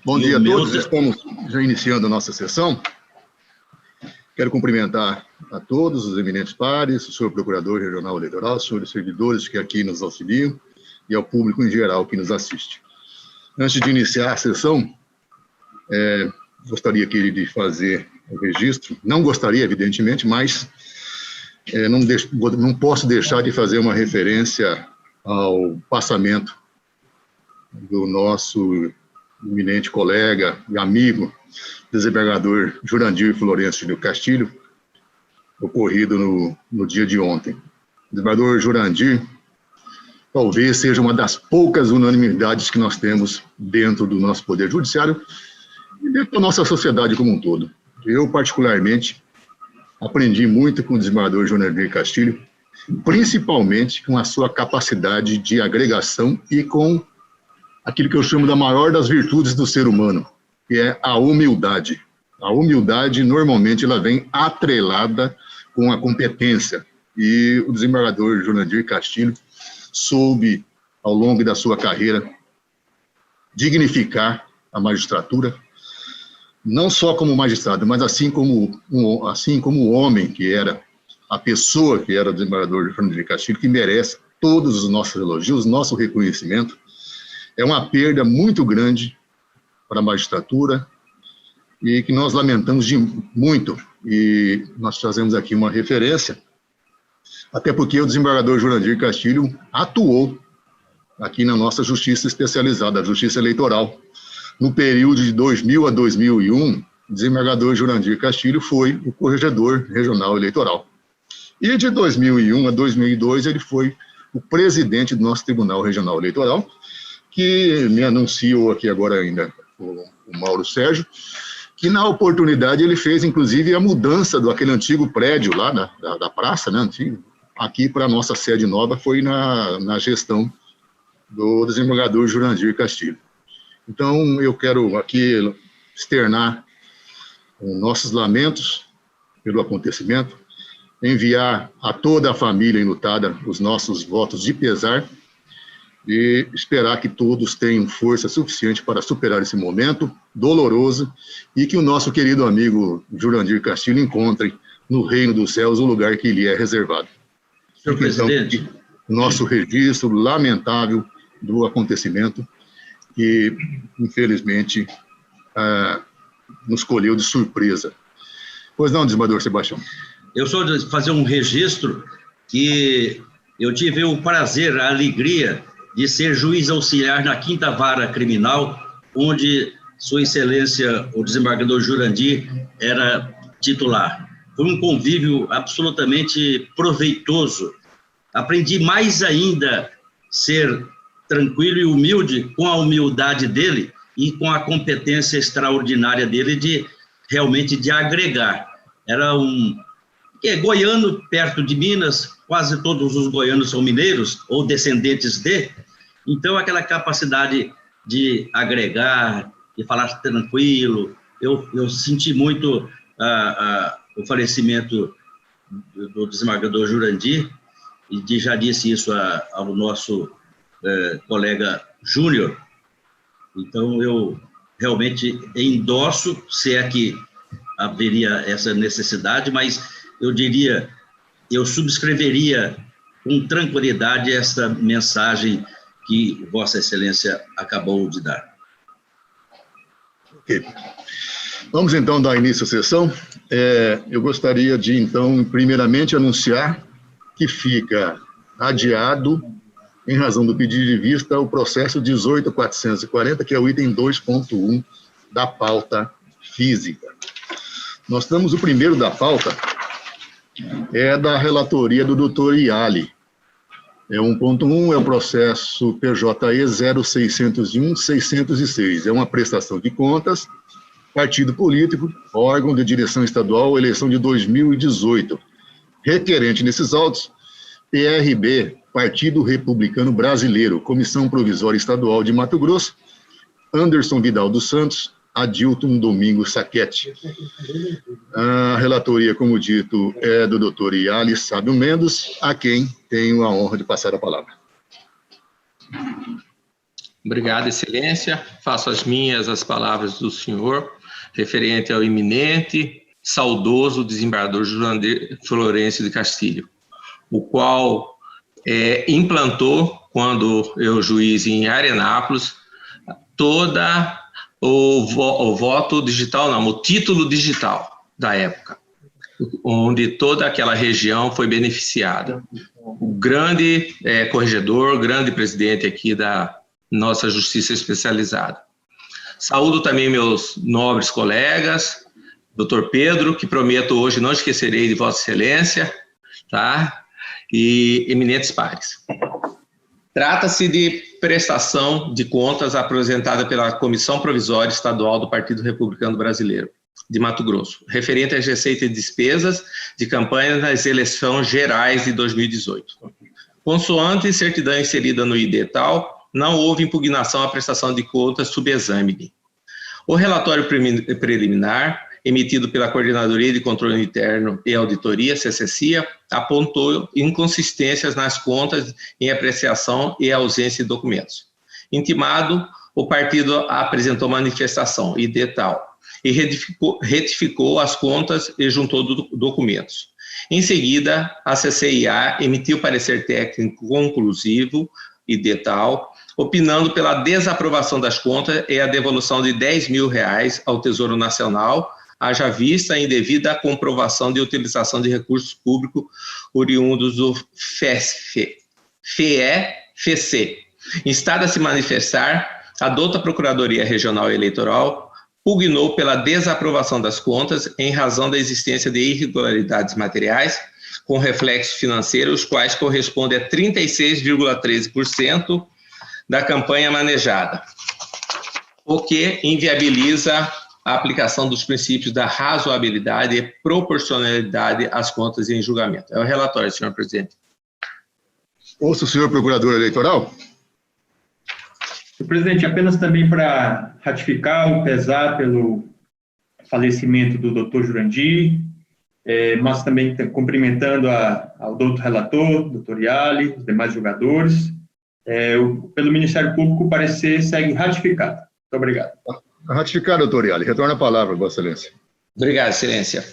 Bom dia a todos, estamos já iniciando a nossa sessão. Quero cumprimentar a todos os eminentes pares, o senhor Procurador Regional Eleitoral, os senhores servidores que aqui nos auxiliam e ao público em geral que nos assiste. Antes de iniciar a sessão, gostaria aqui de fazer o registro, não gostaria, evidentemente, mas não posso deixar de fazer uma referência ao passamento do nosso eminente colega e amigo, desembargador Jurandir Florencio do Castilho, ocorrido no dia de ontem. O desembargador Jurandir talvez seja uma das poucas unanimidades que nós temos dentro do nosso Poder Judiciário e dentro da nossa sociedade como um todo. Eu, particularmente, aprendi muito com o desembargador Jurandir Castilho, principalmente com a sua capacidade de agregação e com aquilo que eu chamo da maior das virtudes do ser humano, que é a humildade. A humildade, normalmente, ela vem atrelada com a competência. E o desembargador Jurandir Castilho soube, ao longo da sua carreira, dignificar a magistratura, não só como magistrado, mas assim como o homem que era, a pessoa que era o desembargador Jurandir Castilho, que merece todos os nossos elogios, nosso reconhecimento. É uma perda muito grande para a magistratura e que nós lamentamos muito. E nós trazemos aqui uma referência, até porque o desembargador Jurandir Castilho atuou aqui na nossa justiça especializada, a justiça eleitoral. No período de 2000 a 2001, o desembargador Jurandir Castilho foi o corregedor regional eleitoral. E de 2001 a 2002, ele foi o presidente do nosso Tribunal Regional Eleitoral, que me anunciou aqui agora ainda o Mauro Sérgio, que na oportunidade ele fez, inclusive, a mudança daquele antigo prédio lá da praça, né, antigo, aqui para a nossa sede nova, foi na gestão do desembargador Jurandir Castilho. Então, eu quero aqui externar nossos lamentos pelo acontecimento, enviar a toda a família enlutada os nossos votos de pesar, e esperar que todos tenham força suficiente para superar esse momento doloroso e que o nosso querido amigo Jurandir Castilho encontre no reino dos céus o lugar que lhe é reservado. Senhor presidente, então, nosso registro lamentável do acontecimento que, infelizmente, nos colheu de surpresa. Pois não, desembargador Sebastião? Eu sou de fazer um registro que eu tive o prazer, a alegria de ser juiz auxiliar na 5ª Vara Criminal, onde Sua Excelência, o desembargador Jurandir, era titular. Foi um convívio absolutamente proveitoso. Aprendi mais ainda ser tranquilo e humilde com a humildade dele e com a competência extraordinária dele de realmente de agregar. Era goiano, perto de Minas, quase todos os goianos são mineiros ou descendentes de. Então, aquela capacidade de agregar, de falar tranquilo, eu senti muito o falecimento do desembargador Jurandir, e já disse isso ao nosso colega Júnior. Então, eu realmente endosso, se é que haveria essa necessidade, mas eu diria, eu subscreveria com tranquilidade esta mensagem que Vossa Excelência acabou de dar. Ok. Vamos, então, dar início à sessão. Eu gostaria de, então, primeiramente anunciar que fica adiado, em razão do pedido de vista, o processo 18.440, que é o item 2.1 da pauta física. Nós temos o primeiro da pauta, da relatoria do doutor Iali. 1.1 é o processo PJE 0601-606. É uma prestação de contas, partido político, órgão de direção estadual, eleição de 2018. Requerente nesses autos, PRB, Partido Republicano Brasileiro, Comissão Provisória Estadual de Mato Grosso, Anderson Vidal dos Santos, Adilton Domingos Saquete. A relatoria, como dito, é do doutor Iali Sábio Mendes, a quem tenho a honra de passar a palavra. Obrigado, Excelência. Faço as palavras do senhor, referente ao eminente, saudoso desembargador Jurandir Florencio de Castilho, o qual implantou, quando eu juiz em Arenápolis, toda o voto digital, não, o título digital da época, onde toda aquela região foi beneficiada. O grande corregedor, grande presidente aqui da nossa Justiça Especializada. Saúdo também meus nobres colegas, doutor Pedro, que prometo hoje não esquecerei de Vossa Excelência, tá? E eminentes pares. Trata-se de prestação de contas apresentada pela Comissão Provisória Estadual do Partido Republicano Brasileiro de Mato Grosso, referente às receitas e despesas de campanha nas eleições gerais de 2018. Consoante certidão inserida no ID tal, não houve impugnação à prestação de contas subexame. O relatório preliminar, emitido pela Coordenadoria de Controle Interno e Auditoria, CCCIA, apontou inconsistências nas contas em apreciação e ausência de documentos. Intimado, o partido apresentou manifestação, ID tal, e retificou as contas e juntou documentos. Em seguida, a CCIA emitiu parecer técnico conclusivo, ID tal, opinando pela desaprovação das contas e a devolução de R$10 mil ao Tesouro Nacional, haja vista a indevida comprovação de utilização de recursos públicos oriundos do FEC. Instada a se manifestar, a douta Procuradoria Regional Eleitoral pugnou pela desaprovação das contas em razão da existência de irregularidades materiais com reflexo financeiro, os quais correspondem a 36,13% da campanha manejada, o que inviabiliza a aplicação dos princípios da razoabilidade e proporcionalidade às contas em julgamento. É o relatório, senhor presidente. Ouça o senhor procurador eleitoral. Senhor presidente, apenas também para ratificar o pesar pelo falecimento do doutor Jurandir, mas também cumprimentando ao doutor relator, doutor Yali, os demais julgadores. Pelo Ministério Público, o parecer segue ratificado. Muito obrigado. Ratificado, doutor Yali. Retorna a palavra, Vossa Excelência. Obrigado, Excelência.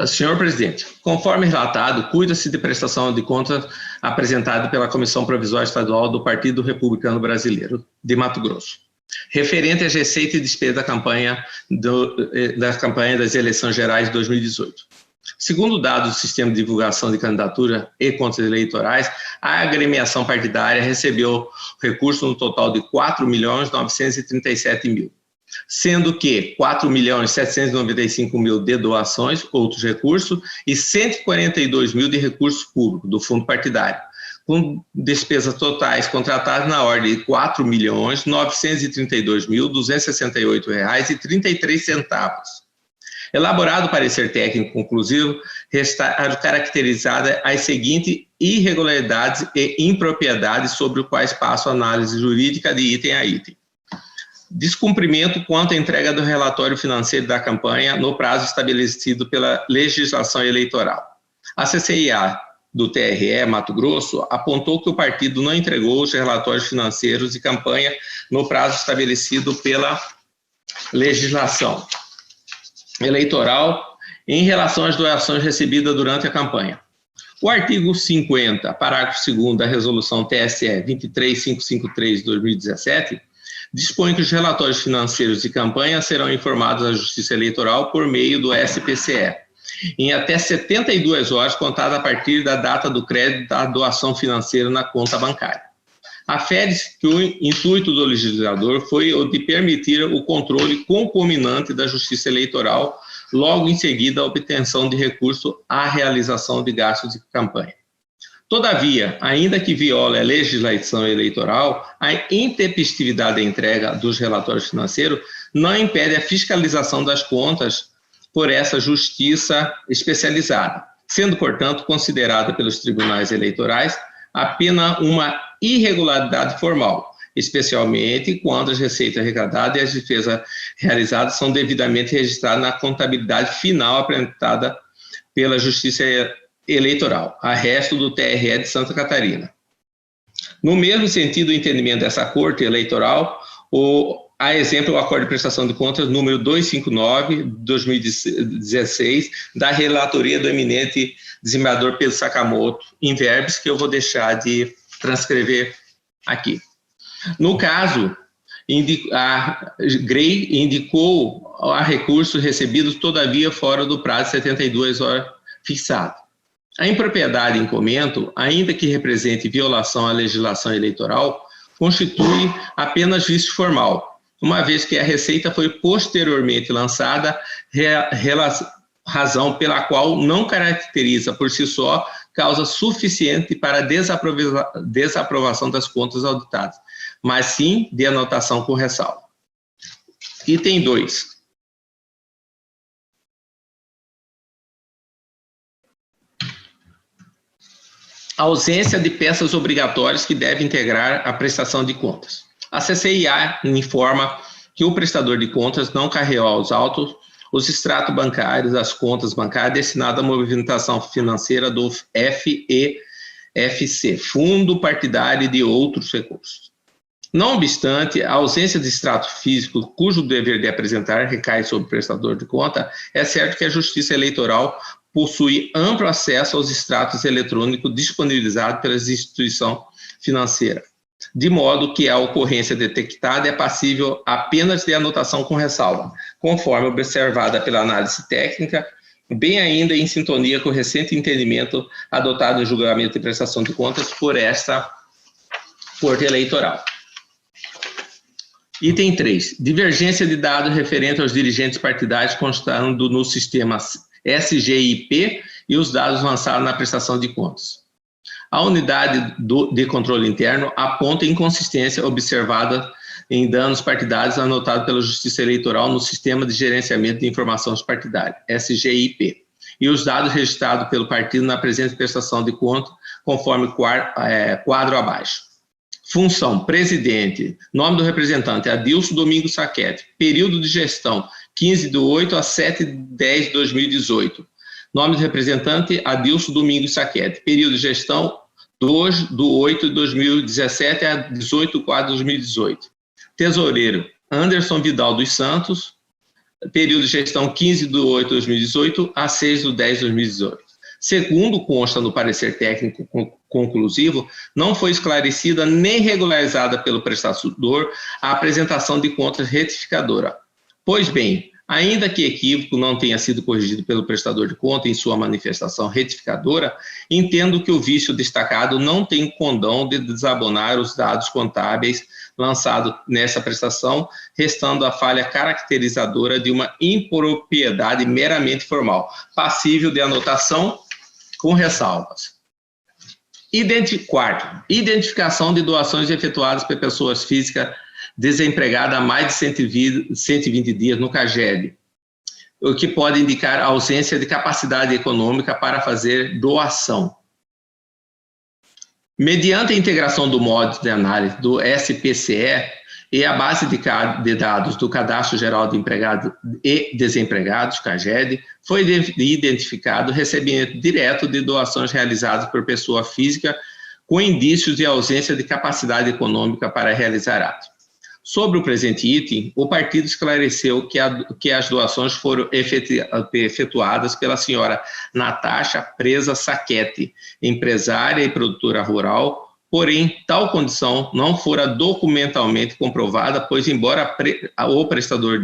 Senhor presidente, conforme relatado, cuida-se de prestação de contas apresentada pela Comissão Provisória Estadual do Partido Republicano Brasileiro de Mato Grosso, referente às receitas e despesas da campanha das eleições gerais de 2018. Segundo dados do Sistema de Divulgação de Candidatura e Contas Eleitorais, a agremiação partidária recebeu recurso no total de R$4.937.000, sendo que R$4.795.000 de doações, outros recursos, e R$142.000 de recursos públicos do fundo partidário, com despesas totais contratadas na ordem de R$4.932.268,33. Elaborado o parecer técnico conclusivo, restaram caracterizadas as seguintes irregularidades e impropriedades sobre as quais passo a análise jurídica de item a item. Descumprimento quanto à entrega do relatório financeiro da campanha no prazo estabelecido pela legislação eleitoral. A CCIA do TRE Mato Grosso apontou que o partido não entregou os relatórios financeiros de campanha no prazo estabelecido pela legislação eleitoral em relação às doações recebidas durante a campanha. O artigo 50, parágrafo 2º da Resolução TSE 23553 de 2017, dispõe que os relatórios financeiros de campanha serão informados à Justiça Eleitoral por meio do SPCE, em até 72 horas contada a partir da data do crédito da doação financeira na conta bancária. Afere-se que o intuito do legislador foi o de permitir o controle concomitante da Justiça Eleitoral, logo em seguida a obtenção de recurso à realização de gastos de campanha. Todavia, ainda que viole a legislação eleitoral, a intempestividade da entrega dos relatórios financeiros não impede a fiscalização das contas por essa justiça especializada, sendo, portanto, considerada pelos tribunais eleitorais apenas uma irregularidade formal, especialmente quando as receitas arrecadadas e as despesas realizadas são devidamente registradas na contabilidade final apresentada pela Justiça Eleitoral, arresto do TRE de Santa Catarina. No mesmo sentido, o entendimento dessa Corte Eleitoral, a exemplo, o Acordo de Prestação de Contas número 259, de 2016, da relatoria do eminente desembargador Pedro Sakamoto, em verbis, que eu vou deixar de transcrever aqui. No caso, a Grey indicou a recursos recebidos, todavia, fora do prazo de 72 horas fixado. A impropriedade em comento, ainda que represente violação à legislação eleitoral, constitui apenas vício formal, uma vez que a receita foi posteriormente lançada, razão pela qual não caracteriza por si só causa suficiente para desaprovação das contas auditadas, mas sim de anotação com ressalva. Item 2. A ausência de peças obrigatórias que devem integrar a prestação de contas. A CCIA informa que o prestador de contas não carregou aos autos os extratos bancários das contas bancárias destinadas à movimentação financeira do FEFC, Fundo Partidário e de outros recursos. Não obstante, a ausência de extrato físico, cujo dever de apresentar recai sobre o prestador de conta, é certo que a Justiça Eleitoral possui amplo acesso aos extratos eletrônicos disponibilizados pela instituição financeira, de modo que a ocorrência detectada é passível apenas de anotação com ressalva, conforme observada pela análise técnica, bem ainda em sintonia com o recente entendimento adotado no julgamento de prestação de contas por esta Corte Eleitoral. Item 3. Divergência de dados referente aos dirigentes partidários constando no sistema SGIP e os dados lançados na prestação de contas. A unidade de controle interno aponta inconsistência observada em danos partidários anotados pela Justiça Eleitoral no Sistema de Gerenciamento de Informações Partidárias, SGIP, e os dados registrados pelo partido na presente prestação de contas, conforme quadro abaixo. Função: presidente. Nome do representante: Adilson Domingos Sacchetti. Período de gestão: 15/8 a 7/10/2018. Nome do representante: Adilson Domingos Sacchetti. Período de gestão: 2/8/2017 a 18/4/2018. Tesoureiro: Anderson Vidal dos Santos. Período de gestão: 15/8/2018 a 6/10/2018. Segundo consta no parecer técnico conclusivo, não foi esclarecida nem regularizada pelo prestador a apresentação de contas retificadora. Pois bem, ainda que equívoco não tenha sido corrigido pelo prestador de conta em sua manifestação retificadora, entendo que o vício destacado não tem condão de desabonar os dados contábeis lançados nessa prestação, restando a falha caracterizadora de uma impropriedade meramente formal, passível de anotação com ressalvas. Quarto, identificação de doações efetuadas por pessoas físicas desempregadas há mais de 120 dias no CAGED, o que pode indicar a ausência de capacidade econômica para fazer doação. Mediante a integração do módulo de análise do SPCE e a base de dados do Cadastro Geral de Empregados e Desempregados, CAGED, foi identificado o recebimento direto de doações realizadas por pessoa física com indícios de ausência de capacidade econômica para realizar atos. Sobre o presente item, o partido esclareceu que as doações foram efetuadas pela senhora Natasha Presa Sacchetti, empresária e produtora rural, porém, tal condição não fora documentalmente comprovada, pois, embora o prestador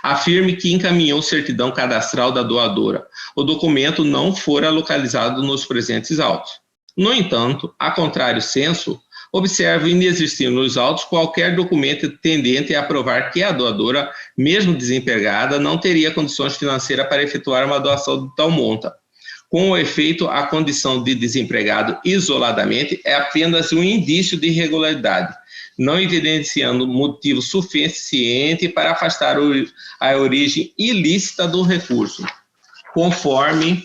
afirme que encaminhou certidão cadastral da doadora, o documento não fora localizado nos presentes autos. No entanto, a contrário senso, observo inexistir nos autos qualquer documento tendente a provar que a doadora, mesmo desempregada, não teria condições financeiras para efetuar uma doação de tal monta. Com o efeito, a condição de desempregado isoladamente é apenas um indício de irregularidade, não evidenciando motivo suficiente para afastar a origem ilícita do recurso, conforme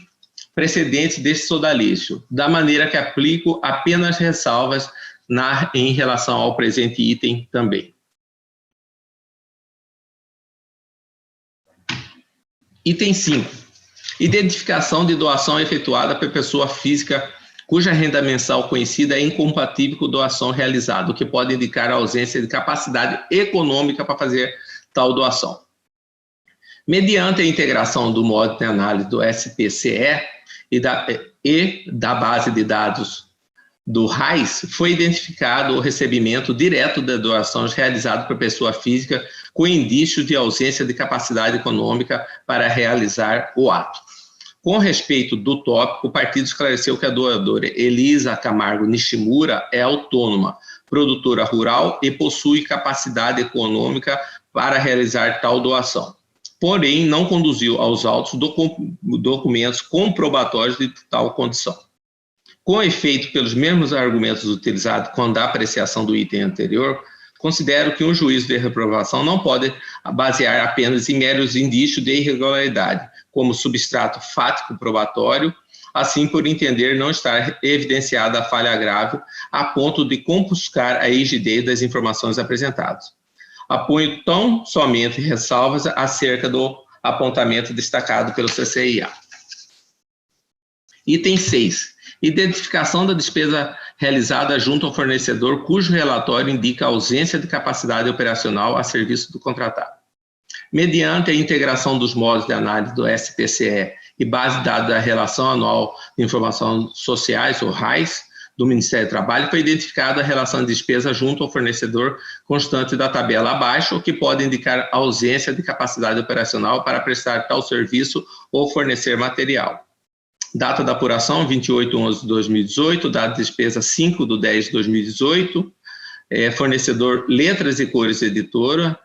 precedentes deste sodalício, da maneira que aplico apenas ressalvas em relação ao presente item também. Item 5. Identificação de doação efetuada por pessoa física cuja renda mensal conhecida é incompatível com doação realizada, o que pode indicar a ausência de capacidade econômica para fazer tal doação. Mediante a integração do modo de análise do SPCE e da base de dados do RAIS, foi identificado o recebimento direto de doações realizado por pessoa física com indício de ausência de capacidade econômica para realizar o ato. Com respeito do tópico, o partido esclareceu que a doadora Elisa Camargo Nishimura é autônoma, produtora rural e possui capacidade econômica para realizar tal doação. Porém, não conduziu aos autos documentos comprobatórios de tal condição. Com efeito, pelos mesmos argumentos utilizados quando a apreciação do item anterior, considero que um juízo de reprovação não pode basear apenas em meros indícios de irregularidade, como substrato fático probatório, assim por entender não estar evidenciada a falha grave a ponto de compuscar a rigidez das informações apresentadas. Apoio tão somente ressalvas acerca do apontamento destacado pelo CCIA. Item 6. Identificação da despesa realizada junto ao fornecedor cujo relatório indica ausência de capacidade operacional a serviço do contratado. Mediante a integração dos modos de análise do SPCE e base de dados da Relação Anual de Informações Sociais, ou RAIS, do Ministério do Trabalho, foi identificada a relação de despesa junto ao fornecedor constante da tabela abaixo, o que pode indicar ausência de capacidade operacional para prestar tal serviço ou fornecer material. Data da apuração, 28/11/2018, data de despesa 5/10/2018, fornecedor Letras e Cores Editora,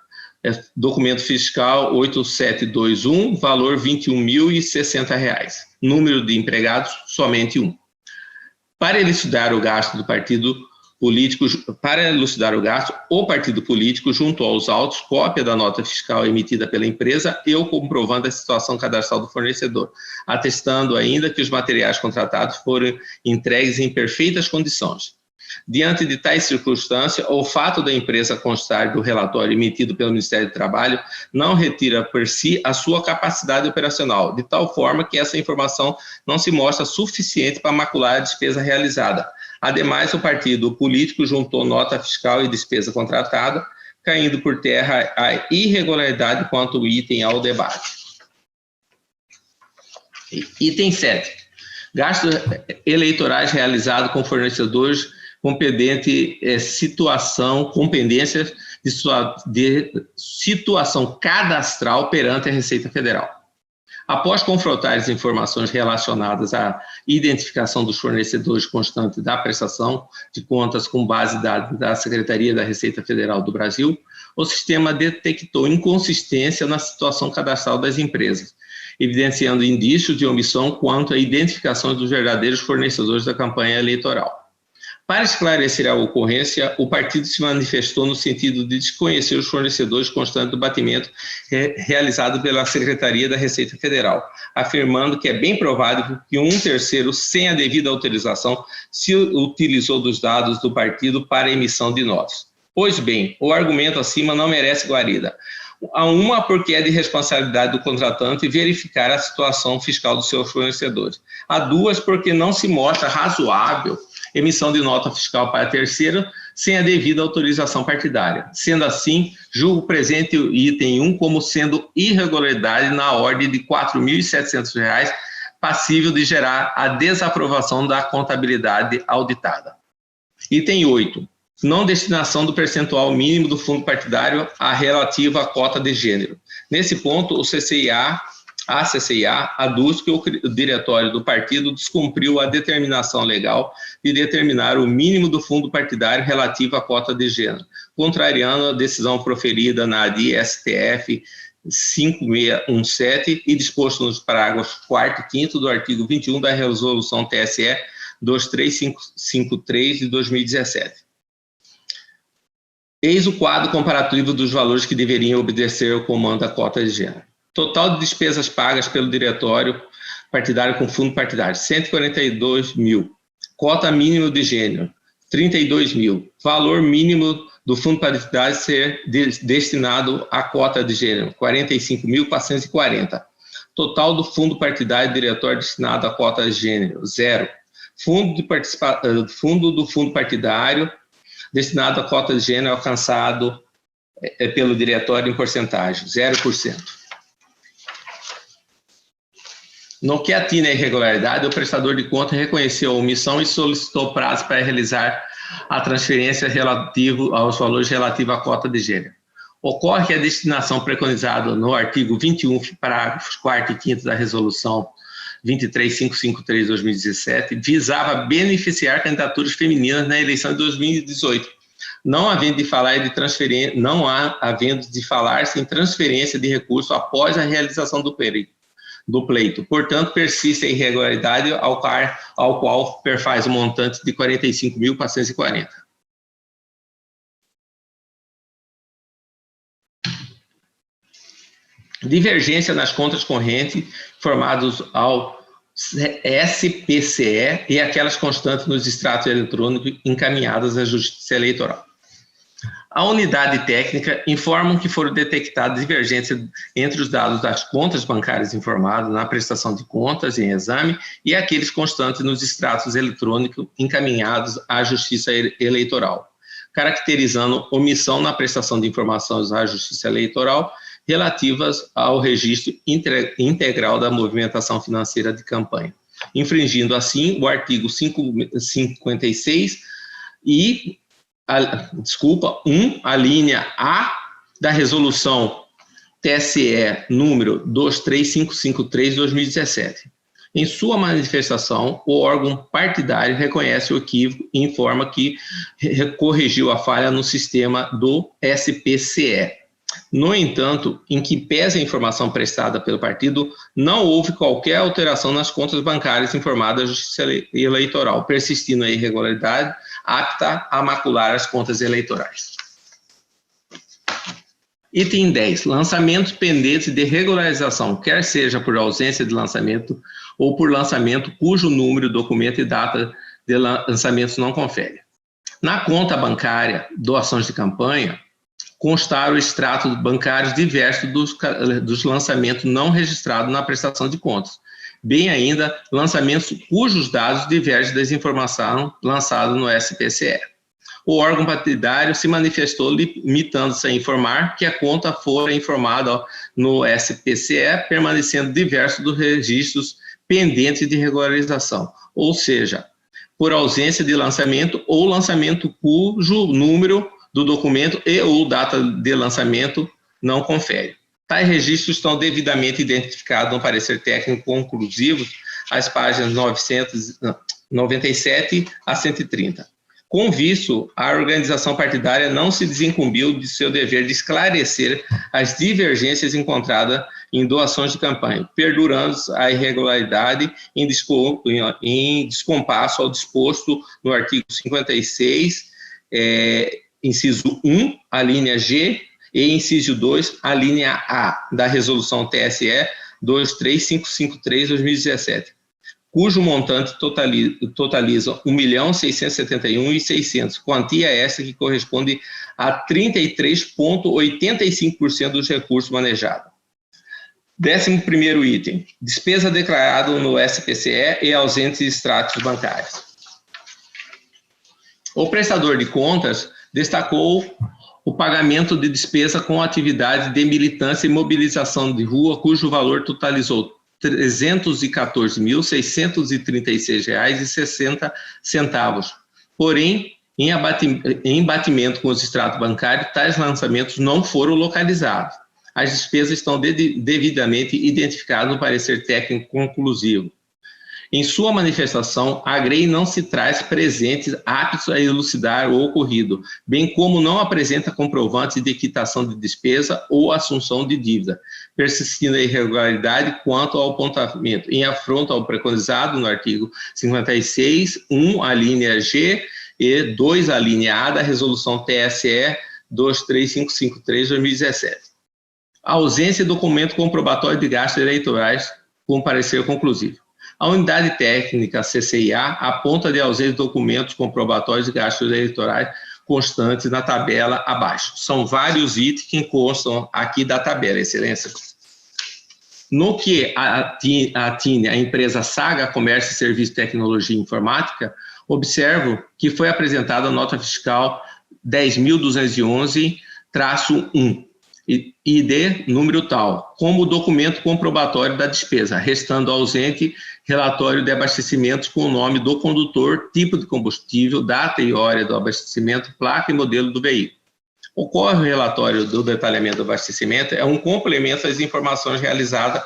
documento fiscal 8721, valor R$ 21.060. Número de empregados, somente 1. Para elucidar o gasto do partido político, o partido político, junto aos autos, cópia da nota fiscal emitida pela empresa e o comprovando a situação cadastral do fornecedor, atestando ainda que os materiais contratados foram entregues em perfeitas condições. Diante de tais circunstâncias, o fato da empresa constar do relatório emitido pelo Ministério do Trabalho não retira por si a sua capacidade operacional, de tal forma que essa informação não se mostra suficiente para macular a despesa realizada. Ademais, o partido político juntou nota fiscal e despesa contratada, caindo por terra a irregularidade quanto ao item ao debate. Item 7. Gastos eleitorais realizados com fornecedores com pendência de situação cadastral perante a Receita Federal. Após confrontar as informações relacionadas à identificação dos fornecedores constantes da prestação de contas com base de dados da Secretaria da Receita Federal do Brasil, o sistema detectou inconsistência na situação cadastral das empresas, evidenciando indícios de omissão quanto à identificação dos verdadeiros fornecedores da campanha eleitoral. Para esclarecer a ocorrência, o partido se manifestou no sentido de desconhecer os fornecedores constantes do batimento realizado pela Secretaria da Receita Federal, afirmando que é bem provável que um terceiro, sem a devida autorização, se utilizou dos dados do partido para a emissão de notas. Pois bem, o argumento acima não merece guarida. A uma, porque é de responsabilidade do contratante verificar a situação fiscal dos seus fornecedores. A duas, porque não se mostra razoável emissão de nota fiscal para terceiro sem a devida autorização partidária. Sendo assim, julgo o presente item 1 como sendo irregularidade na ordem de R$ 4.700, passível de gerar a desaprovação da contabilidade auditada. Item 8. Não destinação do percentual mínimo do fundo partidário à relativa cota de gênero. Nesse ponto, a CCIA aduz que o diretório do partido descumpriu a determinação legal de determinar o mínimo do fundo partidário relativo à cota de gênero, contrariando a decisão proferida na ADI STF 5617 e disposto nos parágrafos 4º e 5º do artigo 21 da Resolução TSE 23553 de 2017. Eis o quadro comparativo dos valores que deveriam obedecer ao comando da cota de gênero. Total de despesas pagas pelo diretório partidário com fundo partidário, 142 mil. Cota mínima de gênero, 32 mil. Valor mínimo do fundo partidário ser destinado à cota de gênero, 45.440. Total do fundo partidário diretório destinado à cota de gênero, 0. fundo do fundo partidário destinado à cota de gênero alcançado pelo diretório em porcentagem, 0%. No que atina a irregularidade, o prestador de conta reconheceu a omissão e solicitou prazo para realizar a transferência relativo aos valores relativos à cota de gênero. Ocorre que a destinação preconizada no artigo 21, parágrafos 4º e 5º da Resolução 23553 de 2017 visava beneficiar candidaturas femininas na eleição de 2018, não havendo de falar-se em transferência de recurso após a realização do pleito. Portanto, persiste a irregularidade ao qual perfaz o montante de 45.440. Divergência nas contas correntes formadas ao SPCE e aquelas constantes nos extratos eletrônicos encaminhadas à Justiça Eleitoral. A unidade técnica informa que foram detectadas divergências entre os dados das contas bancárias informadas na prestação de contas em exame e aqueles constantes nos extratos eletrônicos encaminhados à Justiça Eleitoral, caracterizando omissão na prestação de informações à Justiça Eleitoral relativas ao registro integral da movimentação financeira de campanha, infringindo assim o artigo 56 e a linha A da Resolução TSE número 23553 de 2017. Em sua manifestação, o órgão partidário reconhece o equívoco e informa que corrigiu a falha no sistema do SPCE. No entanto, em que pese a informação prestada pelo partido, não houve qualquer alteração nas contas bancárias informadas à Justiça Eleitoral, persistindo a irregularidade apta a macular as contas eleitorais. Item 10. Lançamentos pendentes de regularização, quer seja por ausência de lançamento ou por lançamento cujo número, documento e data de lançamentos não confere. Na conta bancária, doações de campanha, constaram extratos bancários diversos dos lançamentos não registrados na prestação de contas, bem ainda lançamentos cujos dados divergem das informações lançadas no SPCE. O órgão partidário se manifestou limitando-se a informar que a conta fora informada no SPCE, permanecendo diversos dos registros pendentes de regularização, ou seja, por ausência de lançamento ou lançamento cujo número do documento e ou data de lançamento não confere. Tais registros estão devidamente identificados no parecer técnico conclusivo, às páginas 997 a 130. Com visto, a organização partidária não se desincumbiu de seu dever de esclarecer as divergências encontradas em doações de campanha, perdurando a irregularidade em descompasso ao disposto no artigo 56, inciso 1, a linha G, e inciso 2, a linha A, da Resolução TSE 23553 de 2017, cujo montante totaliza R$ 1.671.600, quantia essa que corresponde a 33,85% dos recursos manejados. 11º item, despesa declarada no SPCE e ausentes extratos bancários. O prestador de contas destacou o pagamento de despesa com atividade de militância e mobilização de rua, cujo valor totalizou R$ 314.636,60. Porém, em batimento com os extratos bancários, tais lançamentos não foram localizados. As despesas estão devidamente identificadas no parecer técnico conclusivo. Em sua manifestação, a GREI não se traz presentes aptos a elucidar o ocorrido, bem como não apresenta comprovantes de quitação de despesa ou assunção de dívida, persistindo a irregularidade quanto ao apontamento, em afronta ao preconizado no artigo 56, 1, a linha G, e 2, a linha A da Resolução TSE 23553 de 2017. A ausência de documento comprobatório de gastos eleitorais com parecer conclusivo. A unidade técnica CCIA aponta de ausência de documentos comprobatórios de gastos eleitorais constantes na tabela abaixo. São vários itens que constam aqui da tabela, Excelência. No que atine a empresa Saga Comércio e Serviço de Tecnologia Informática, observo que foi apresentada a nota fiscal 10.211-1, ID número tal, como documento comprobatório da despesa, restando ausente relatório de abastecimento com o nome do condutor, tipo de combustível, data e hora do abastecimento, placa e modelo do veículo. Ocorre o relatório do detalhamento do abastecimento, é um complemento às informações realizadas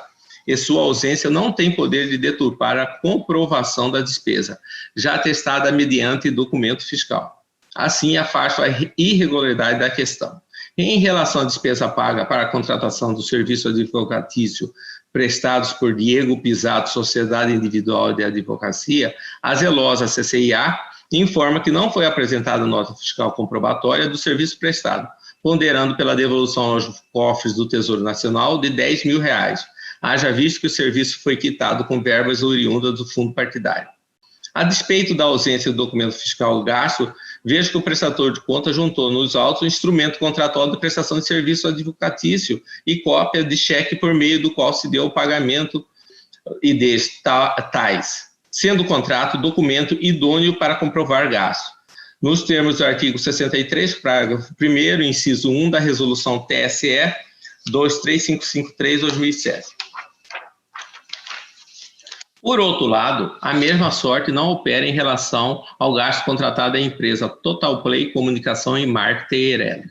e sua ausência não tem poder de deturpar a comprovação da despesa, já atestada mediante documento fiscal. Assim, afasta a irregularidade da questão. Em relação à despesa paga para a contratação do serviço advocatício prestados por Diego Pisato, Sociedade Individual de Advocacia, a zelosa CCIA informa que não foi apresentada nota fiscal comprobatória do serviço prestado, ponderando pela devolução aos cofres do Tesouro Nacional de R$10 mil, haja visto que o serviço foi quitado com verbas oriundas do fundo partidário. A despeito da ausência do documento fiscal gasto, vejo que o prestador de contas juntou nos autos o instrumento contratual de prestação de serviço advocatício e cópia de cheque por meio do qual se deu o pagamento e tais, sendo o contrato documento idôneo para comprovar gasto. Nos termos do artigo 63, parágrafo 1º, inciso 1 da resolução TSE 23553/2007. Por outro lado, a mesma sorte não opera em relação ao gasto contratado da empresa Total Play Comunicação e Marketing Eireli,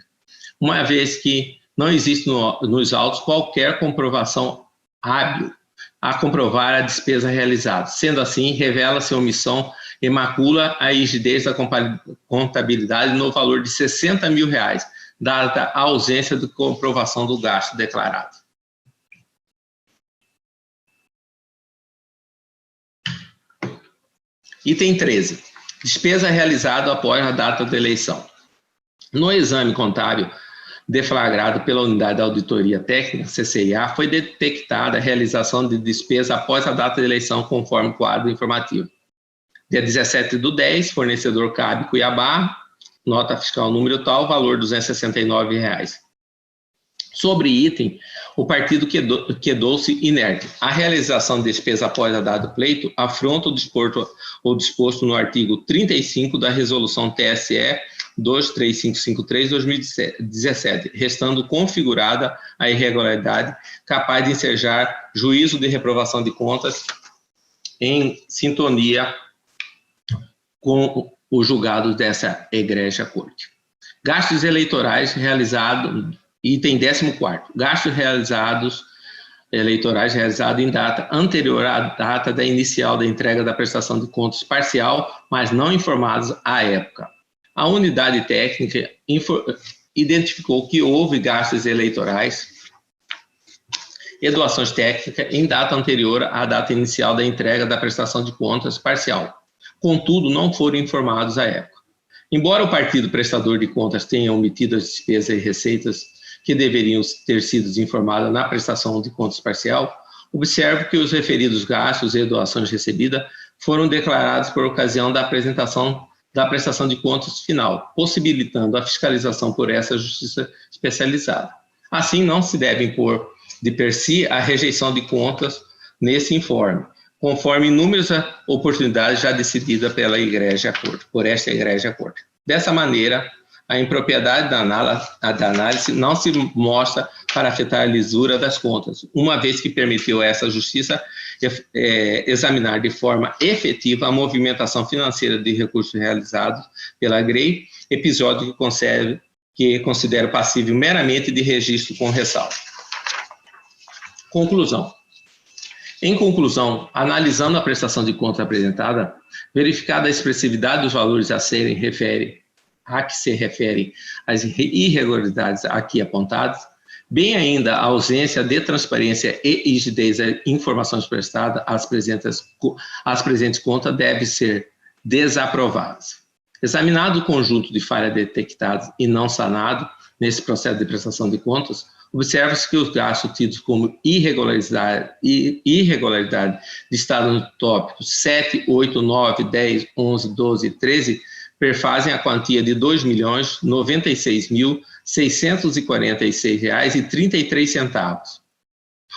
uma vez que não existe nos autos qualquer comprovação hábil a comprovar a despesa realizada. Sendo assim, revela-se a omissão e macula a rigidez da contabilidade no valor de R$60 mil, dada a ausência de comprovação do gasto declarado. Item 13. Despesa realizada após a data da eleição. No exame contábil deflagrado pela Unidade de Auditoria Técnica, CCIA, foi detectada a realização de despesa após a data da eleição, conforme o quadro informativo. Dia 17/10, fornecedor CAB Cuiabá, nota fiscal número tal, valor R$269. Sobre item, o partido quedou-se inerte. A realização de despesa após a data do pleito afronta o disposto no artigo 35 da resolução TSE 23553/2017, restando configurada a irregularidade capaz de ensejar juízo de reprovação de contas em sintonia com o julgado dessa egrégia corte. Gastos eleitorais realizados, item 14º, gastos eleitorais realizados em data anterior à data da inicial da entrega da prestação de contas parcial, mas não informados à época. A unidade técnica identificou que houve gastos eleitorais e doações técnicas em data anterior à data inicial da entrega da prestação de contas parcial. Contudo, não foram informados à época. Embora o partido prestador de contas tenha omitido as despesas e receitas que deveriam ter sido informadas na prestação de contas parcial, observo que os referidos gastos e doações recebidas foram declarados por ocasião da apresentação da prestação de contas final, possibilitando a fiscalização por essa justiça especializada. Assim, não se deve impor de per si a rejeição de contas nesse informe, conforme inúmeras oportunidades já decididas por esta egrégia corte. Dessa maneira, a impropriedade da análise não se mostra para afetar a lisura das contas, uma vez que permitiu a essa justiça examinar de forma efetiva a movimentação financeira de recursos realizados pela GREI, episódio que considero passível meramente de registro com ressalva. Conclusão. Em conclusão, analisando a prestação de contas apresentada, verificada a expressividade dos valores a que se referem às irregularidades aqui apontadas, bem ainda a ausência de transparência e rigidez das informações prestadas às presentes contas deve ser desaprovadas. Examinado o conjunto de falhas detectadas e não sanado nesse processo de prestação de contas, observa-se que os gastos tidos como irregularidade listados no tópico 7, 8, 9, 10, 11, 12 e 13 perfazem a quantia de R$ 2.096.646,33.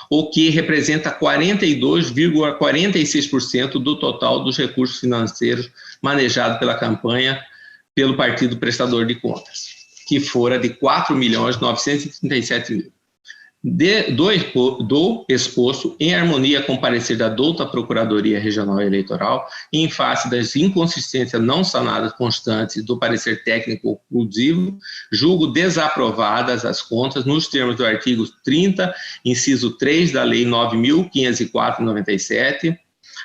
o que representa 42,46% do total dos recursos financeiros manejados pela campanha pelo partido prestador de contas, que fora de 4.937.000. Do exposto, em harmonia com o parecer da douta Procuradoria Regional Eleitoral, e em face das inconsistências não sanadas constantes do parecer técnico conclusivo, julgo desaprovadas as contas nos termos do artigo 30, inciso 3 da Lei 9.504/97,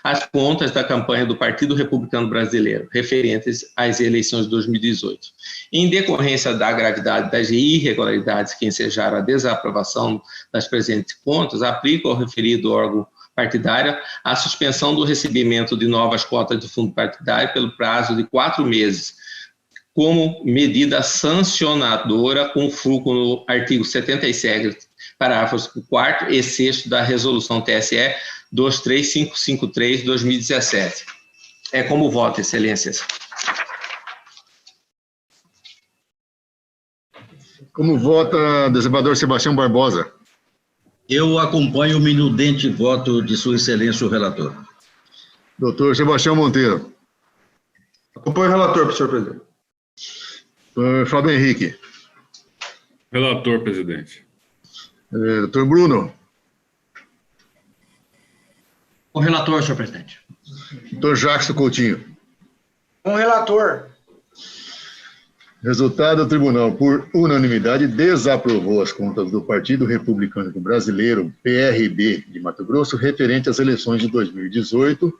as contas da campanha do Partido Republicano Brasileiro, referentes às eleições de 2018. Em decorrência da gravidade das irregularidades que ensejaram a desaprovação das presentes contas, aplico ao referido órgão partidário a suspensão do recebimento de novas cotas de fundo partidário pelo prazo de 4 meses, como medida sancionadora com fulcro no artigo 77, parágrafos 4º e 6º da Resolução TSE 23553/2017. É como voto, excelências. Como vota desembargador Sebastião Barbosa? Eu acompanho o minudente voto de Sua Excelência, o relator. Doutor Sebastião Monteiro? Acompanho o relator, senhor presidente. Fábio Henrique? Relator, presidente. Doutor Bruno? Com o relator, senhor presidente. Doutor Jackson Coutinho? Com o relator. Resultado: o tribunal, por unanimidade, desaprovou as contas do Partido Republicano Brasileiro, PRB, de Mato Grosso, referente às eleições de 2018,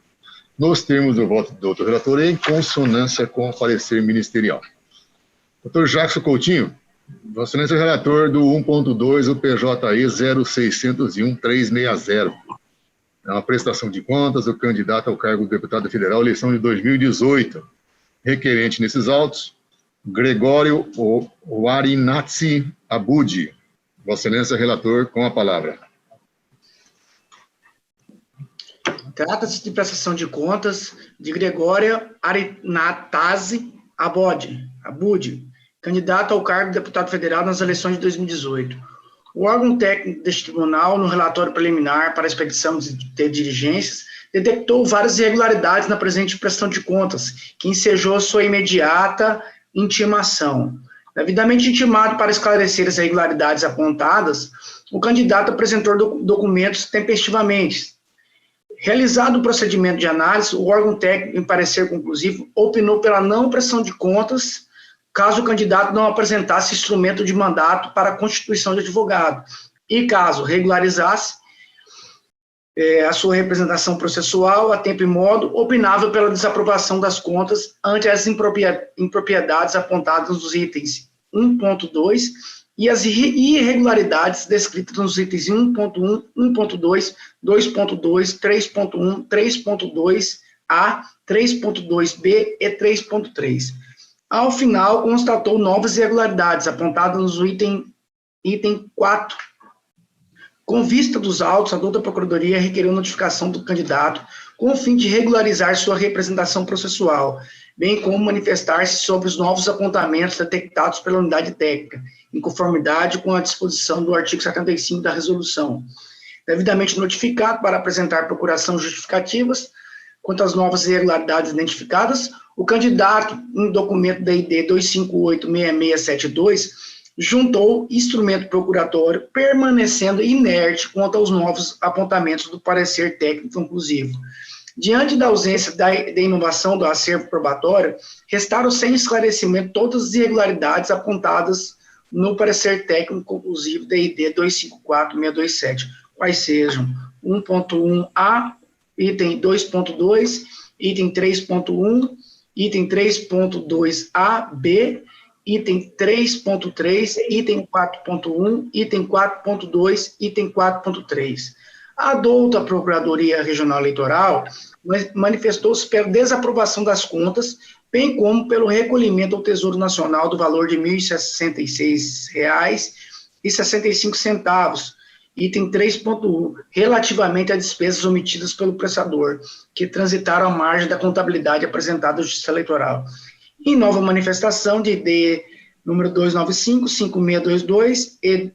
nos termos do voto do doutor relator, em consonância com o parecer ministerial. Doutor Jackson Coutinho, Vossa Excelência é relator do 1.2, o PJI 0601-360. É uma prestação de contas do candidato ao cargo de deputado federal, eleição de 2018. Requerente nesses autos, Gregório Warinatsi Abudi. Vossa Excelência, relator, com a palavra. Trata-se de prestação de contas de Gregório Warinatsi Abudi, candidato ao cargo de deputado federal nas eleições de 2018. O órgão técnico deste tribunal, no relatório preliminar para a expedição de diligências, detectou várias irregularidades na presente prestação de contas, que ensejou sua imediata intimação. Devidamente intimado para esclarecer as irregularidades apontadas, o candidato apresentou documentos tempestivamente. Realizado o procedimento de análise, o órgão técnico, em parecer conclusivo, opinou pela não prestação de contas, caso o candidato não apresentasse instrumento de mandato para a constituição de advogado, e caso regularizasse a sua representação processual a tempo e modo, opinava pela desaprovação das contas ante as impropriedades apontadas nos itens 1.2 e as irregularidades descritas nos itens 1.1, 1.2, 2.2, 3.1, 3.2a, 3.2b e 3.3. Ao final, constatou novas irregularidades apontadas no item 4. Com vista dos autos, a douta Procuradoria requeriu notificação do candidato com o fim de regularizar sua representação processual, bem como manifestar-se sobre os novos apontamentos detectados pela unidade técnica, em conformidade com a disposição do artigo 75 da resolução. Devidamente notificado para apresentar procuração justificativas quanto às novas irregularidades identificadas, o candidato, em documento da ID 2586672, juntou instrumento procuratório, permanecendo inerte quanto aos novos apontamentos do parecer técnico conclusivo. Diante da ausência da inovação do acervo probatório, restaram sem esclarecimento todas as irregularidades apontadas no parecer técnico conclusivo da ID 254627, quais sejam 1.1a, item 2.2, item 3.1, item 3.2a-b, item 3.3, item 4.1, item 4.2, item 4.3. A douta Procuradoria Regional Eleitoral manifestou-se pela desaprovação das contas, bem como pelo recolhimento ao Tesouro Nacional do valor de R$ 1.066,65, item 3.1, relativamente a despesas omitidas pelo prestador, que transitaram à margem da contabilidade apresentada à Justiça Eleitoral. Em nova manifestação de ID número 295-5622 e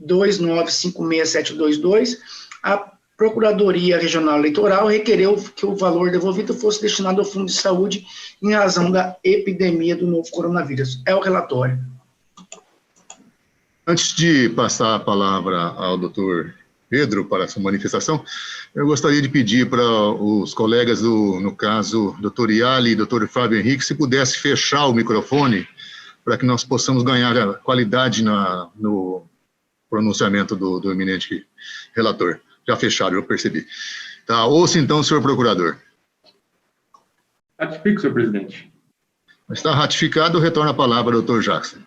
2956.722, a Procuradoria Regional Eleitoral requereu que o valor devolvido fosse destinado ao Fundo de Saúde em razão da epidemia do novo coronavírus. É o relatório. Antes de passar a palavra ao doutor Pedro para a sua manifestação, eu gostaria de pedir para os colegas, no caso, doutor Iali e doutor Fábio Henrique, se pudesse fechar o microfone para que nós possamos ganhar qualidade no pronunciamento do eminente relator. Já fecharam, eu percebi. Tá, ouça então, senhor procurador. Ratifico, senhor presidente. Está ratificado, retorna a palavra ao doutor Jackson.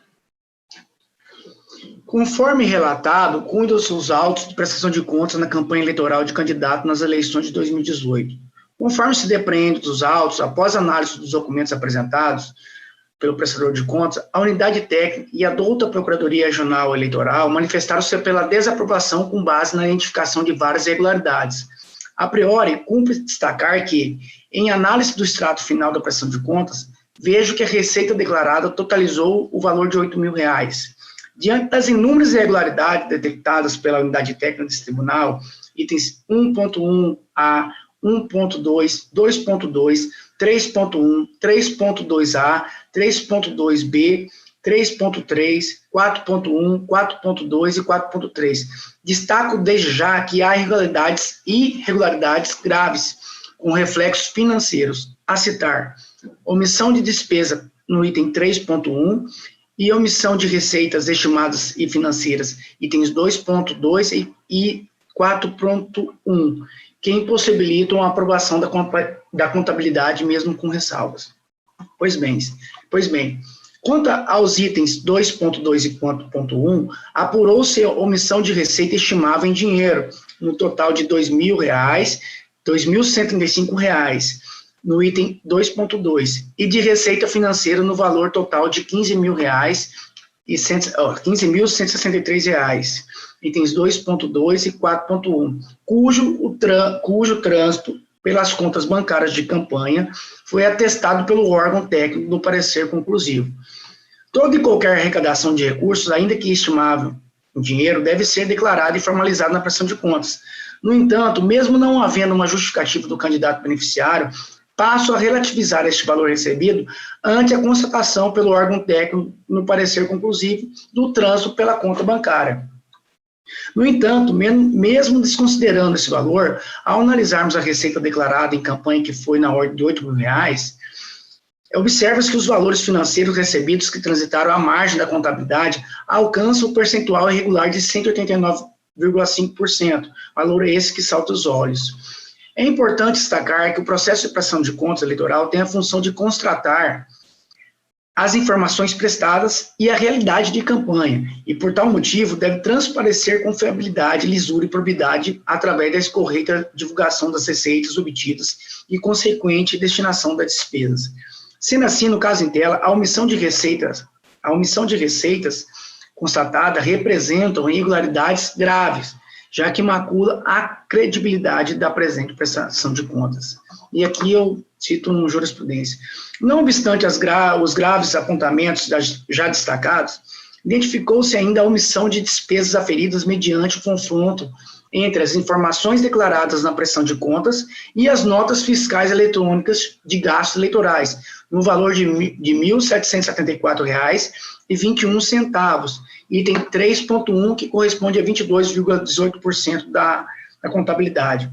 Conforme relatado, cuidam-se os autos de prestação de contas na campanha eleitoral de candidato nas eleições de 2018. Conforme se depreende dos autos, após análise dos documentos apresentados pelo prestador de contas, a unidade técnica e a douta Procuradoria Regional Eleitoral manifestaram-se pela desaprovação com base na identificação de várias irregularidades. A priori, cumpre destacar que, em análise do extrato final da prestação de contas, vejo que a receita declarada totalizou o valor de R$ 8.000. Diante das inúmeras irregularidades detectadas pela unidade técnica desse tribunal, itens 1.1a, 1.2, 2.2, 3.1, 3.2a, 3.2b, 3.3, 4.1, 4.2 e 4.3. Destaco desde já que há irregularidades graves, com reflexos financeiros, a citar: omissão de despesa no item 3.1 e omissão de receitas estimadas e financeiras, itens 2.2 e 4.1, que impossibilitam a aprovação da contabilidade, mesmo com ressalvas. Pois bem, quanto aos itens 2.2 e 4.1, apurou-se a omissão de receita estimável em dinheiro, no total de R$ 2.000, R$ 2.135, no item 2.2, e de receita financeira no valor total de R$ 15.163, itens 2.2 e 4.1, cujo trânsito pelas contas bancárias de campanha foi atestado pelo órgão técnico do parecer conclusivo. Toda e qualquer arrecadação de recursos, ainda que estimável em dinheiro, deve ser declarada e formalizada na prestação de contas. No entanto, mesmo não havendo uma justificativa do candidato beneficiário, passo a relativizar este valor recebido ante a constatação pelo órgão técnico no parecer conclusivo do trânsito pela conta bancária. No entanto, mesmo desconsiderando esse valor, ao analisarmos a receita declarada em campanha, que foi na ordem de R$ 8.000, observa-se que os valores financeiros recebidos que transitaram à margem da contabilidade alcançam o percentual irregular de 189,5%, valor esse que salta os olhos. É importante destacar que o processo de prestação de contas eleitoral tem a função de constatar as informações prestadas e a realidade de campanha, e por tal motivo deve transparecer com fiabilidade, lisura e probidade através da correta divulgação das receitas obtidas e consequente destinação das despesas. Sendo assim, no caso em tela, a omissão de receitas constatada representam irregularidades graves, já que macula a credibilidade da presente prestação de contas. E aqui eu cito uma jurisprudência. Não obstante os graves apontamentos já destacados, identificou-se ainda a omissão de despesas aferidas mediante o confronto entre as informações declaradas na prestação de contas e as notas fiscais eletrônicas de gastos eleitorais, no valor de R$ 1.774,21, item 3.1, que corresponde a 22,18% da contabilidade.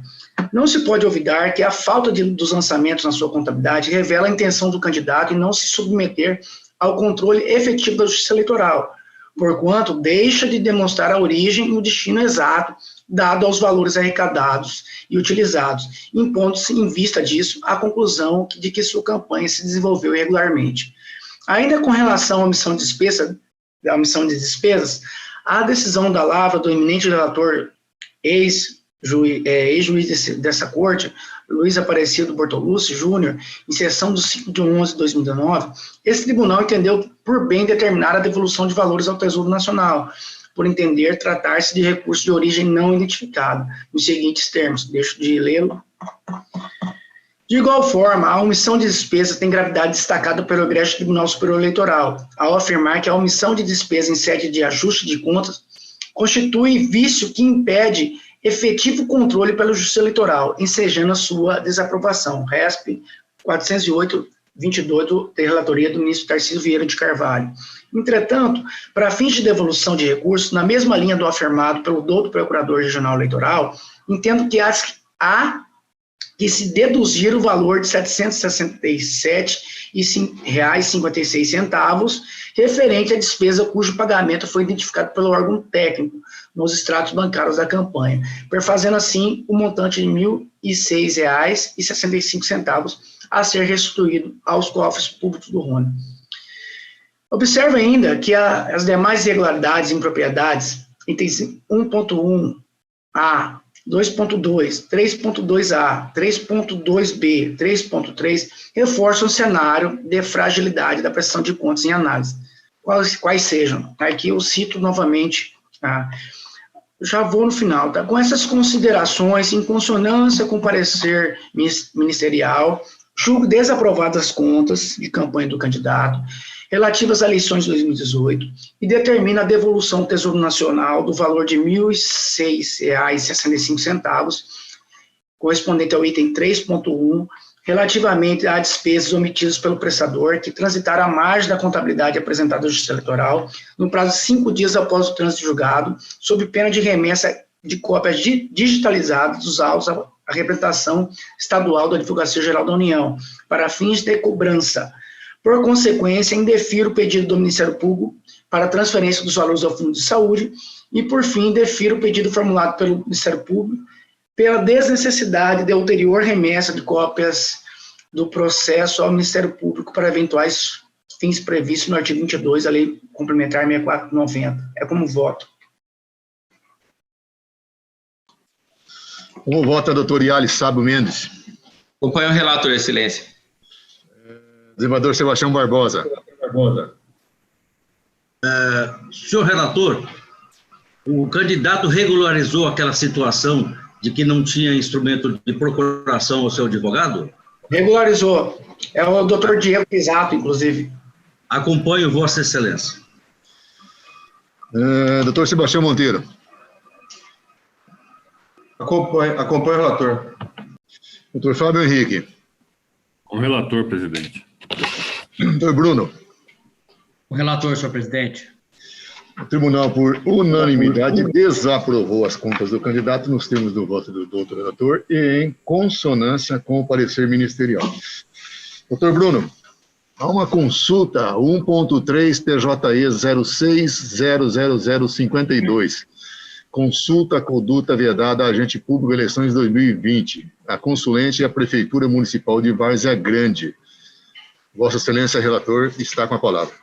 Não se pode olvidar que a falta dos lançamentos na sua contabilidade revela a intenção do candidato em não se submeter ao controle efetivo da Justiça Eleitoral, porquanto deixa de demonstrar a origem e o destino exato dado aos valores arrecadados e utilizados, impondo-se, em vista disso, a conclusão de que sua campanha se desenvolveu irregularmente. Ainda com relação à omissão de despesas, a decisão da lavra do eminente relator ex-juiz dessa corte, Luiz Aparecido Bortolucci Júnior, em sessão do 5 de 11 de 2019, esse tribunal entendeu por bem determinar a devolução de valores ao Tesouro Nacional, por entender tratar-se de recurso de origem não identificada, nos seguintes termos, deixo de lê-lo. De igual forma, a omissão de despesas tem gravidade destacada pelo egresso Tribunal Superior Eleitoral, ao afirmar que a omissão de despesa em sede de ajuste de contas constitui vício que impede efetivo controle pela Justiça Eleitoral, ensejando a sua desaprovação. RESP 408/22 da relatoria do ministro Tarcísio Vieira de Carvalho. Entretanto, para fins de devolução de recursos, na mesma linha do afirmado pelo doutor Procurador Regional Eleitoral, entendo que há que se deduzir o valor de R$ 767,56 referente à despesa cujo pagamento foi identificado pelo órgão técnico nos extratos bancários da campanha, perfazendo assim o montante de R$ 1.006,65 a ser restituído aos cofres públicos do Rony. Observe ainda que as demais irregularidades e impropriedades, itens 1.1a, 2.2, 3.2a, 3.2b, 3.3, reforçam o cenário de fragilidade da prestação de contas em análise. Quais sejam? Aqui eu cito novamente, já vou no final, tá? Com essas considerações, em consonância com o parecer ministerial, julgo desaprovadas as contas de campanha do candidato, relativas às eleições de 2018, e determina a devolução ao Tesouro Nacional do valor de R$ 1.006,65, correspondente ao item 3.1, relativamente a despesas omitidas pelo prestador que transitaram à margem da contabilidade apresentada à Justiça Eleitoral, no prazo de 5 dias após o trânsito julgado, sob pena de remessa de cópias digitalizadas dos autos à representação estadual da Advocacia Geral da União, para fins de cobrança. Por consequência, indefiro o pedido do Ministério Público para transferência dos valores ao Fundo de Saúde e, por fim, defiro o pedido formulado pelo Ministério Público pela desnecessidade de ulterior remessa de cópias do processo ao Ministério Público para eventuais fins previstos no artigo 22 da Lei Complementar 6490. É como voto. Como vota, doutor Iali Sábio Mendes? Acompanho o relator, excelência. Desembargador Sebastião Barbosa. Senhor relator, o candidato regularizou aquela situação de que não tinha instrumento de procuração ao seu advogado? Regularizou. É o doutor Diego Pisato, inclusive. Acompanho Vossa Excelência. Doutor Sebastião Monteiro. Acompanho o relator. Doutor Fábio Henrique. Com o relator, presidente. Doutor Bruno. O relator, senhor presidente. O tribunal, por unanimidade, desaprovou as contas do candidato nos termos do voto do doutor relator e em consonância com o parecer ministerial. Doutor Bruno, há uma consulta 1.3 TJE 06.00052. Consulta a conduta vedada a agente público eleições 2020. A consulente é a Prefeitura Municipal de Várzea Grande. Vossa Excelência, relator, está com a palavra.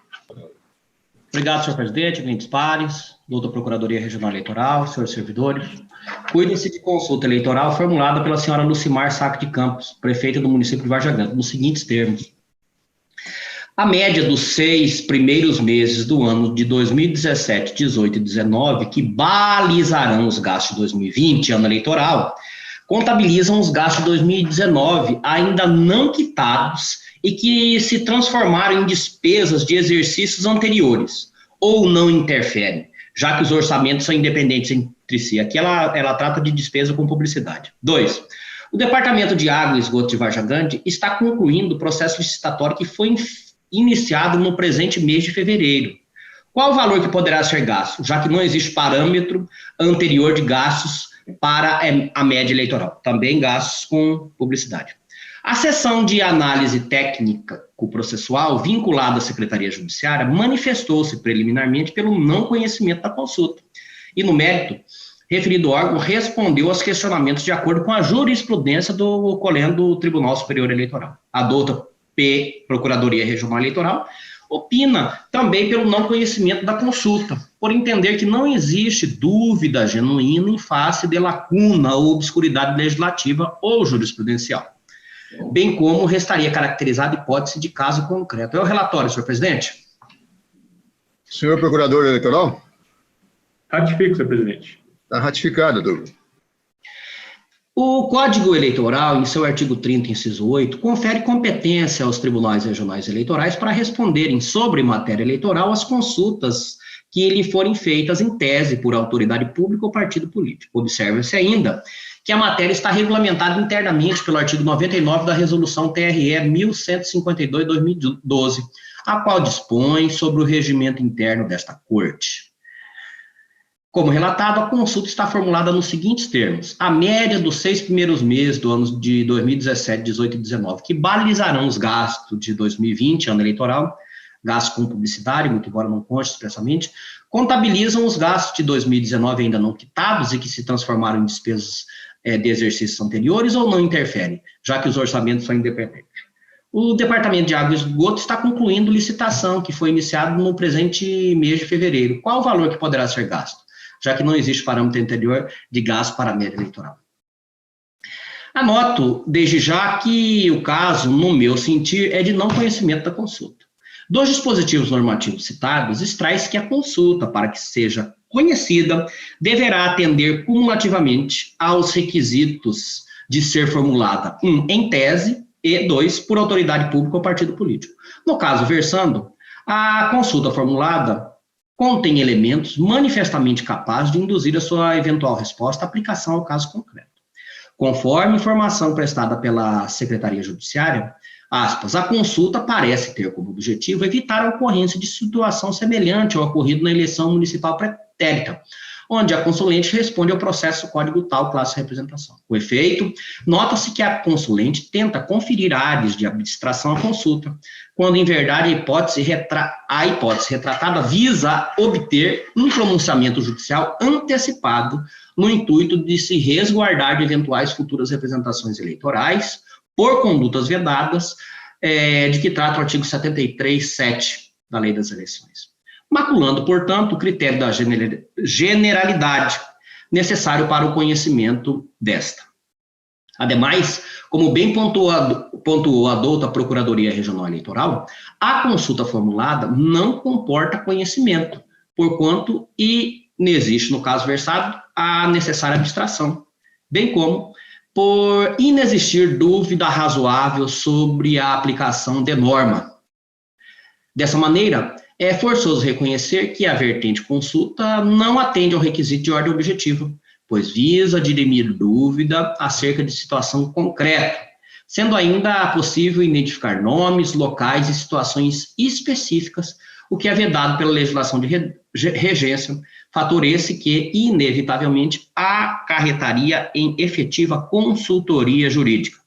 Obrigado, senhor presidente, ouvintes pares, doutor Procuradoria Regional Eleitoral, senhores servidores. Cuida-se de consulta eleitoral formulada pela senhora Lucimar Saco de Campos, prefeita do município de Várzea Grande, nos seguintes termos. A média dos 6 primeiros meses do ano de 2017, 18 e 19, que balizarão os gastos de 2020, ano eleitoral, contabilizam os gastos de 2019 ainda não quitados e que se transformaram em despesas de exercícios anteriores, ou não interferem, já que os orçamentos são independentes entre si. Aqui ela trata de despesa com publicidade. 2. O Departamento de Água e Esgoto de Várzea Grande está concluindo o processo licitatório que foi iniciado no presente mês de fevereiro. Qual o valor que poderá ser gasto, já que não existe parâmetro anterior de gastos para a média eleitoral, também gastos com publicidade. A seção de análise técnico-processual vinculada à Secretaria Judiciária manifestou-se preliminarmente pelo não conhecimento da consulta. E, no mérito, referido órgão respondeu aos questionamentos de acordo com a jurisprudência do colendo Tribunal Superior Eleitoral. A douta Procuradoria Regional Eleitoral opina também pelo não conhecimento da consulta, por entender que não existe dúvida genuína em face de lacuna ou obscuridade legislativa ou jurisprudencial, bem como restaria caracterizada hipótese de caso concreto. É o relatório, senhor presidente. Senhor Procurador Eleitoral? Ratifico, senhor presidente. Está ratificado, doutor. O Código Eleitoral, em seu artigo 30, inciso 8, confere competência aos tribunais regionais eleitorais para responderem sobre matéria eleitoral as consultas que lhe forem feitas em tese por autoridade pública ou partido político. Observa-se ainda que a matéria está regulamentada internamente pelo artigo 99 da Resolução TRE 1152/2012, a qual dispõe sobre o regimento interno desta Corte. Como relatado, a consulta está formulada nos seguintes termos: a média dos 6 primeiros meses do ano de 2017, 18 e 19, que balizarão os gastos de 2020, ano eleitoral, gastos com publicidade, muito embora não conste expressamente, contabilizam os gastos de 2019 ainda não quitados e que se transformaram em despesas de exercícios anteriores ou não interferem, já que os orçamentos são independentes. O Departamento de Água e Esgoto está concluindo licitação, que foi iniciada no presente mês de fevereiro. Qual o valor que poderá ser gasto, já que não existe parâmetro anterior de gasto para a média eleitoral? Anoto, desde já, que o caso, no meu sentir, é de não conhecimento da consulta. Dos dispositivos normativos citados, extrai-se que a consulta, para que seja conhecida, deverá atender cumulativamente aos requisitos de ser formulada, 1, em tese, e 2, por autoridade pública ou partido político. No caso versando, a consulta formulada contém elementos manifestamente capazes de induzir a sua eventual resposta à aplicação ao caso concreto. Conforme informação prestada pela Secretaria Judiciária, aspas, a consulta parece ter como objetivo evitar a ocorrência de situação semelhante ao ocorrido na eleição municipal pretérita, onde a consulente responde ao processo código tal, classe de representação. Com efeito, nota-se que a consulente tenta conferir áreas de abstração à consulta, quando, em verdade, a hipótese retratada visa obter um pronunciamento judicial antecipado no intuito de se resguardar de eventuais futuras representações eleitorais por condutas vedadas, de que trata o artigo 73.7 da Lei das Eleições, maculando, portanto, o critério da generalidade necessário para o conhecimento desta. Ademais, como bem pontuou a douta Procuradoria Regional Eleitoral, a consulta formulada não comporta conhecimento, porquanto inexiste, no caso versado, a necessária abstração, bem como por inexistir dúvida razoável sobre a aplicação de norma. Dessa maneira, é forçoso reconhecer que a vertente consulta não atende ao requisito de ordem objetiva, pois visa dirimir dúvida acerca de situação concreta, sendo ainda possível identificar nomes, locais e situações específicas, o que é vedado pela legislação de regência, fator esse que, inevitavelmente, acarretaria em efetiva consultoria jurídica.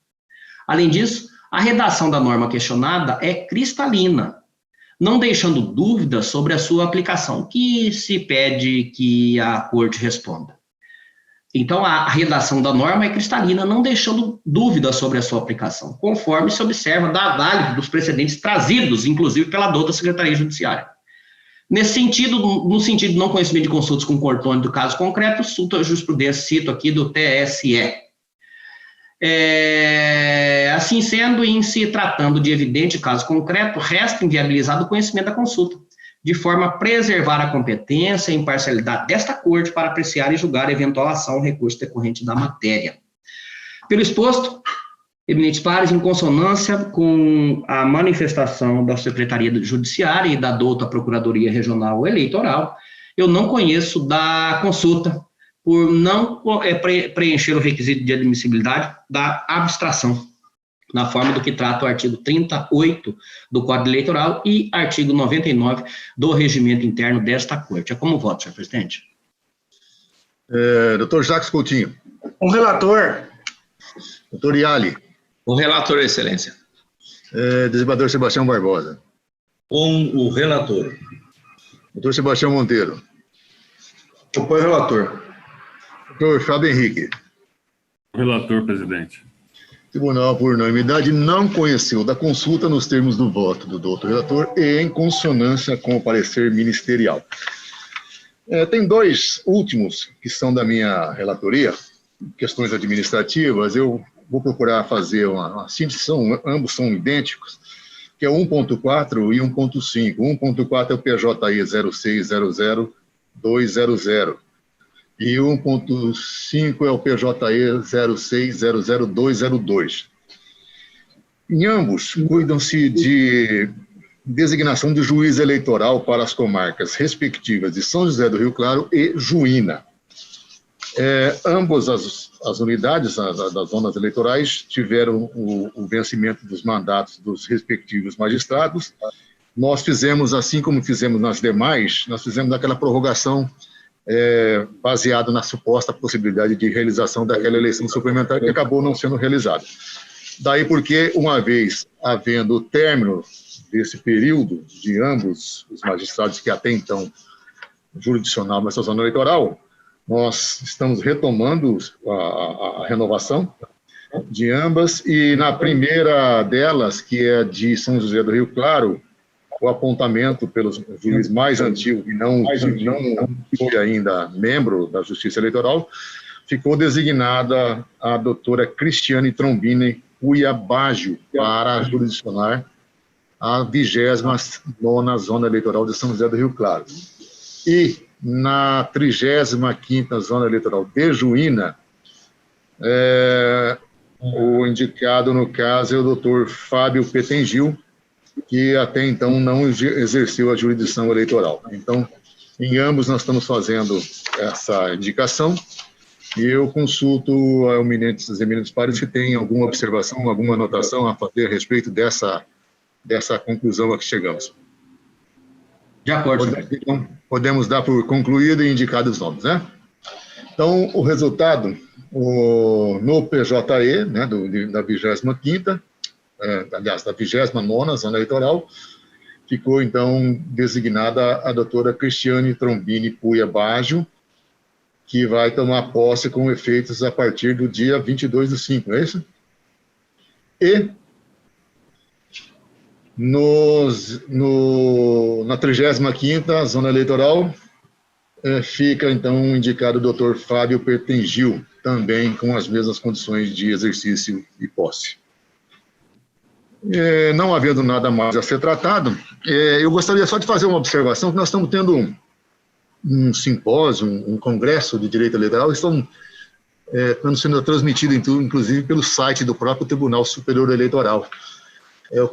Além disso, a redação da norma questionada é cristalina, não deixando dúvidas sobre a sua aplicação, que se pede que a Corte responda. Então, a redação da norma é cristalina, não deixando dúvidas sobre a sua aplicação, conforme se observa da análise dos precedentes trazidos, inclusive pela douta Secretaria Judiciária. Nesse sentido, no sentido de não conhecimento de consultas com contorno do caso concreto, a jurisprudência, cito aqui, do TSE. Assim sendo, em se tratando de evidente caso concreto, resta inviabilizado o conhecimento da consulta, de forma a preservar a competência e imparcialidade desta Corte para apreciar e julgar eventual ação ou recurso decorrente da matéria. Pelo exposto, eminentes pares, em consonância com a manifestação da Secretaria Judiciária e da douta Procuradoria Regional Eleitoral, eu não conheço da consulta, por não preencher o requisito de admissibilidade da abstração, na forma do que trata o artigo 38 do Código Eleitoral e artigo 99 do regimento interno desta Corte. É como voto, senhor presidente. Doutor Jacques Coutinho. Com o relator. Doutor Iali. Com o relator, excelência. Desembargador Sebastião Barbosa. Com o relator. Doutor Sebastião Monteiro. Apoio o relator. Doutor Fábio Henrique. Relator, presidente. O Tribunal, por unanimidade, não conheceu da consulta nos termos do voto do doutor relator e em consonância com o parecer ministerial. Tem dois últimos que são da minha relatoria, questões administrativas. Eu vou procurar fazer uma síntese, ambos são idênticos, que é 1.4 e 1.5. 1.4 é o PJI 0600200. E 1.5 é o PJE 0600202. Em ambos, cuidam-se de designação de juiz eleitoral para as comarcas respectivas de São José do Rio Claro e Juína. Ambas as unidades das zonas eleitorais tiveram o vencimento dos mandatos dos respectivos magistrados. Nós fizemos, assim como fizemos nas demais, nós fizemos aquela prorrogação baseada na suposta possibilidade de realização daquela eleição suplementar que acabou não sendo realizada. Daí porque, uma vez havendo o término desse período de ambos os magistrados que até então jurisdicionavam essa zona eleitoral, nós estamos retomando a renovação de ambas, e na primeira delas, que é de São José do Rio Claro, o apontamento pelos juiz mais antigo, que não foi ainda membro da Justiça Eleitoral, ficou designada a doutora Cristiane Trombini Cuiabágio para jurisdicionar a 29ª Zona Eleitoral de São José do Rio Claro. E na 35ª Zona Eleitoral de Juína, o indicado, no caso, é o doutor Fábio Petengil, que até então não exerceu a jurisdição eleitoral. Então, em ambos nós estamos fazendo essa indicação, e eu consulto os eminentes pares que têm alguma observação, alguma anotação a fazer a respeito dessa conclusão a que chegamos. De acordo. Então, podemos dar por concluído e indicados os nomes, né? Então, o resultado, no PJE, né, da 25ª, aliás, da 29ª Zona Eleitoral, ficou, então, designada a doutora Cristiane Trombini Cuiabágio, que vai tomar posse com efeitos a partir do dia 22/5, não é isso? E na 35ª Zona Eleitoral, fica, então, indicado o doutor Fábio Petengil, também com as mesmas condições de exercício e posse. Não havendo nada mais a ser tratado, eu gostaria só de fazer uma observação, que nós estamos tendo um simpósio, um congresso de direito eleitoral, estão sendo transmitido, inclusive, pelo site do próprio Tribunal Superior Eleitoral. É o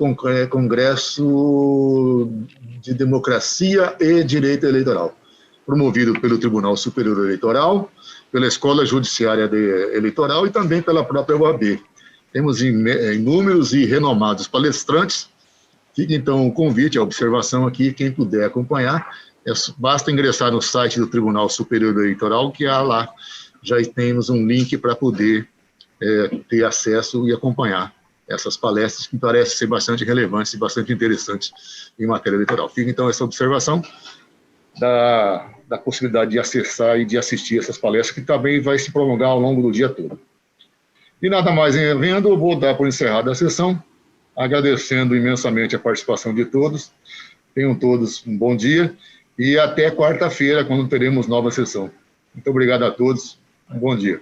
Congresso de Democracia e Direito Eleitoral, promovido pelo Tribunal Superior Eleitoral, pela Escola Judiciária Eleitoral e também pela própria OAB. Temos inúmeros e renomados palestrantes. Fica, então, o convite, a observação aqui, quem puder acompanhar, basta ingressar no site do Tribunal Superior Eleitoral, que há lá, já temos um link para poder ter acesso e acompanhar essas palestras, que parecem ser bastante relevantes e bastante interessantes em matéria eleitoral. Fica, então, essa observação da possibilidade de acessar e de assistir essas palestras, que também vai se prolongar ao longo do dia todo. E nada mais havendo, eu vou dar por encerrada a sessão, agradecendo imensamente a participação de todos. Tenham todos um bom dia e até quarta-feira, quando teremos nova sessão. Muito obrigado a todos, um bom dia.